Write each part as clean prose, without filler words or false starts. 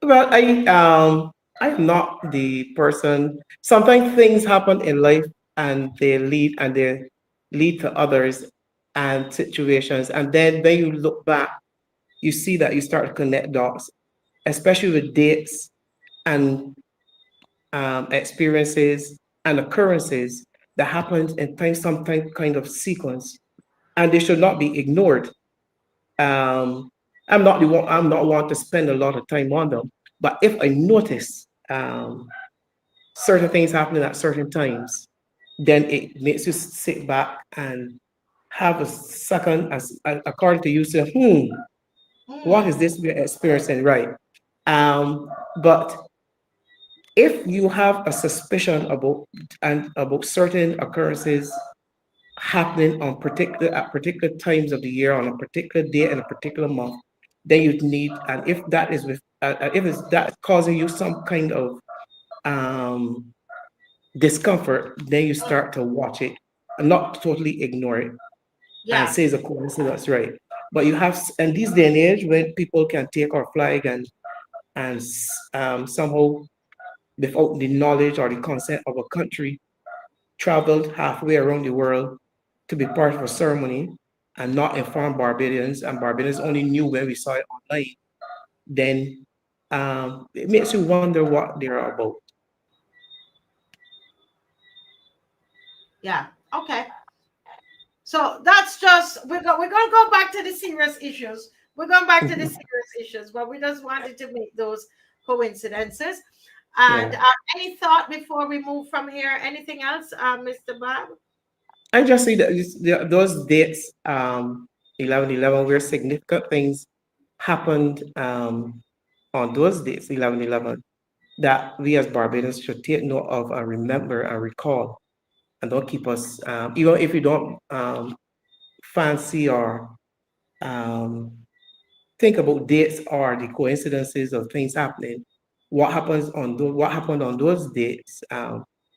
Well, I am not the person. Sometimes things happen in life and they lead to others and situations. And then when you look back, you see that you start to connect dots, especially with dates and experiences and occurrences that happens in time, sometimes kind of sequence, and they should not be ignored. Um, I'm not one to spend a lot of time on them, but if I notice certain things happening at certain times, then it makes you sit back and have a second, according to you, say, what is Mm, this we're experiencing, right? But if you have a suspicion about certain occurrences happening on particular at particular times of the year on a particular day and a particular month, then you need, and if that is with if it's that causing you some kind of um discomfort, then you start to watch it and not totally ignore it and yeah. say it's a coincidence, right? But you have, in this day and age, when people can take our flag and somehow, without the knowledge or the consent of a country, traveled halfway around the world to be part of a ceremony and not inform Barbadians, and Barbadians only knew when we saw it online, then it makes you wonder what they're about. Yeah. Okay. So that's just we're gonna go back to the serious issues. We're going back to the serious issues, but we just wanted to make those coincidences. And Yeah. any thought before we move from here? Anything else, Mr. Bob? I just see that those dates, 11/11, where significant things happened on those dates, 11/11, that we as Barbadians should take note of and remember and recall, and don't keep us, even if you don't fancy or um, think about dates or the coincidences of things happening. What happened on those dates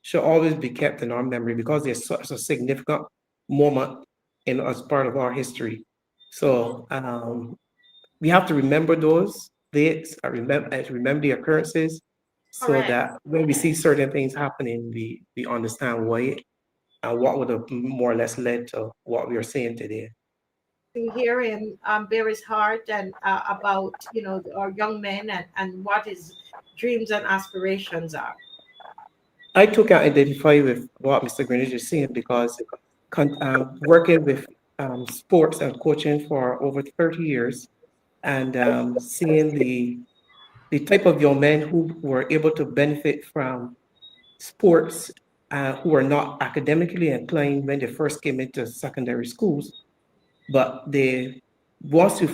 should always be kept in our memory because they're such a significant moment in as part of our history. Mm-hmm. So we have to remember those dates, remember the occurrences, so Correct. that when we see certain things happening, we understand why and what would have more or less led to what we are seeing today. To hear him bare his heart and about our young men and what his dreams and aspirations are. I too can identify with what Mr. Greenidge is saying because working with sports and coaching for over 30 years and seeing the type of young men who were able to benefit from sports, who were not academically inclined when they first came into secondary schools, but they once you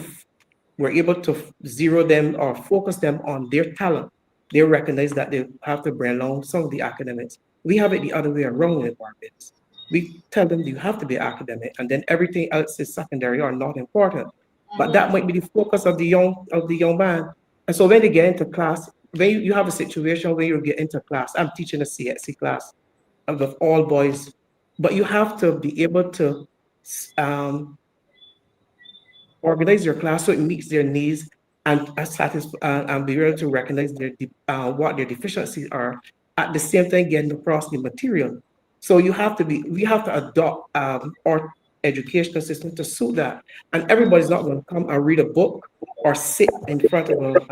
were able to zero them or focus them on their talent, they recognize that they have to bring along some of the academics. We have it the other way around in Barbados. We tell them you have to be academic, and then everything else is secondary or not important. But that Hmm. might be the focus of the young man. And so when they get into class, when you have a situation where you get into class, I'm teaching a CXC class of all boys, but you have to be able to um, organize your class so it meets their needs and and be able to recognize what their deficiencies are. At the same time, getting across the material. So we have to adopt our educational system to suit that. And everybody's not going to come and read a book or sit in front of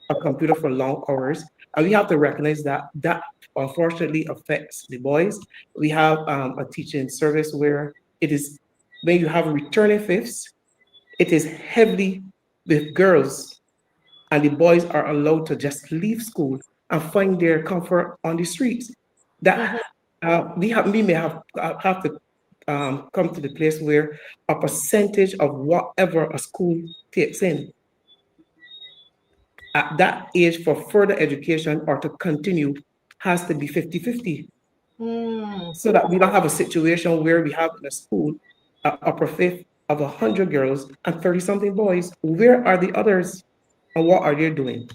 a computer for long hours. And we have to recognize that that unfortunately affects the boys. We have a teaching service where it is when you have returning fifths, it is heavily with girls, and the boys are allowed to just leave school and find their comfort on the streets. That Hmm. we may have to come to the place where a percentage of whatever a school takes in at that age for further education or to continue has to be 50-50, Mm. so that we don't have a situation where we have in a school a upper fifth of 100 girls and 30 something boys. Where are the others and what are they doing?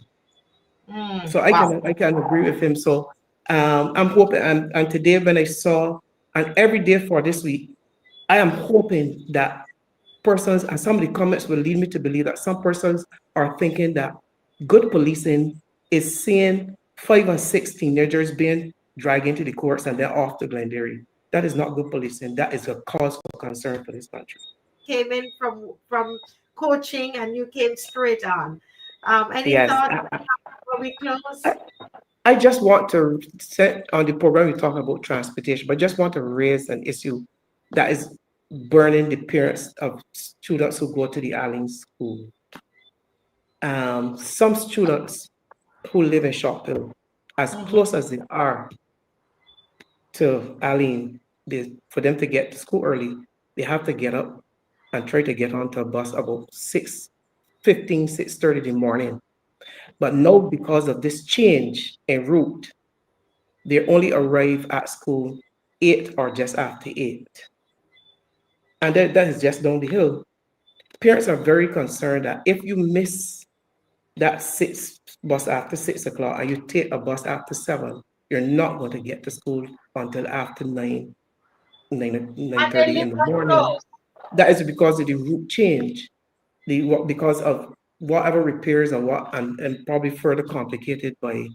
Mm. So Wow. I can agree with him. So I'm hoping, and today when I saw, and every day for this week, I am hoping that persons, and some of the comments will lead me to believe that some persons are thinking that Good policing is seeing 5 and 6 teenagers being dragged into the courts and then off to Glengarry. That is not good policing. That is a cause for concern for this country. Came in from coaching and you came straight on. Any Yes, thoughts before we close? I, I just want to set on the program we talk about transportation, but just want to raise an issue that is burning the parents of students who go to the Allen school. Some students who live in Shopville, as Mhm. close as they are to Allen, for them to get to school early, they have to get up and try to get onto a bus about 6:15, 6:30 in the morning. But now, because of this change in route, they only arrive at school 8 or just after 8. And that is just down the hill. Parents are very concerned that if you miss that bus after 6 o'clock and you take a bus after 7, you're not going to get to school until after 9 And they 30 live in the that morning. close. That is because of the route change, because of whatever repairs and probably further complicated by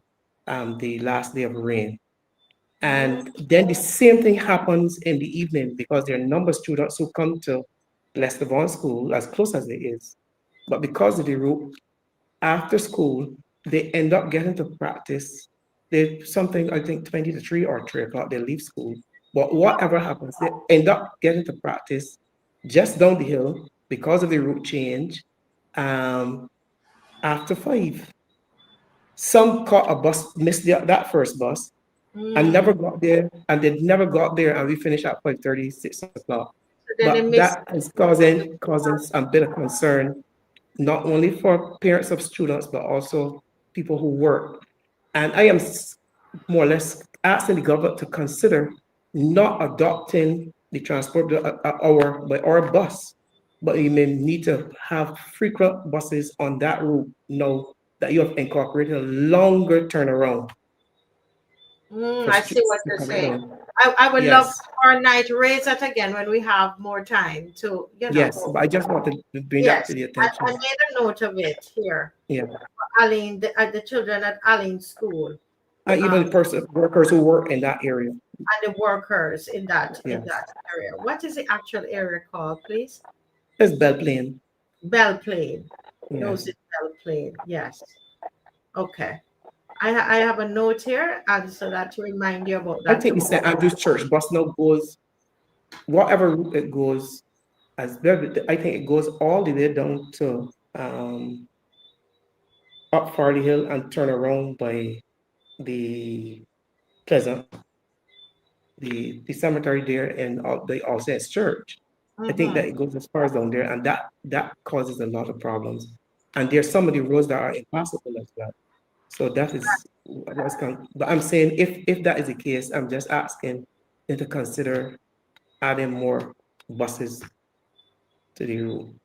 the last day of rain. Mm, And then the same thing happens in the evening because there are a number of students who come to Lester Vaughan School as close as it is. But because of the route, after school, they end up getting to practice. They something I think 20 to 3 or 3 o'clock, they leave school. But whatever happens, they end up getting to practice just down the hill because of the route change um, after 5. Some caught a bus, missed that first bus, and mm. never got there, and they never got there, and we finished at 5:30, 6 o'clock. So then they But miss. that is causing a bit of concern, not only for parents of students, but also people who work. And I am more or less asking the government to consider not adopting the transport hour by our bus, but you may need to have frequent buses on that route now that you have incorporated a longer turnaround Mm, for I see students what to you're come saying. down. I would love Yes, for our night raise that again when we have more time to, yes, go. but I just wanted to bring that to Yes, the I attention. made a note of it here. Yeah, Aline, the children at Aline School, and even the person workers who work in that area. and the workers in that Yes, area. What is the actual area called, please? it's Bell Plain. Belle Plaine. Those Yes, in Belle Plaine. Yes. Okay. I have a note here, and so that to remind you about I that think the tomorrow. St. Andrew's Church bus now goes whatever route it goes. I think it goes all the way down to up Farley Hill and turn around by the Pleasant, the cemetery there in the All Saints Church. I think Mm-hmm. that it goes as far as down there, and that causes a lot of problems. And there's some of the roads that are impassable as well. So that is what's con- but I'm saying if that is the case, I'm just asking them to consider adding more buses to the route.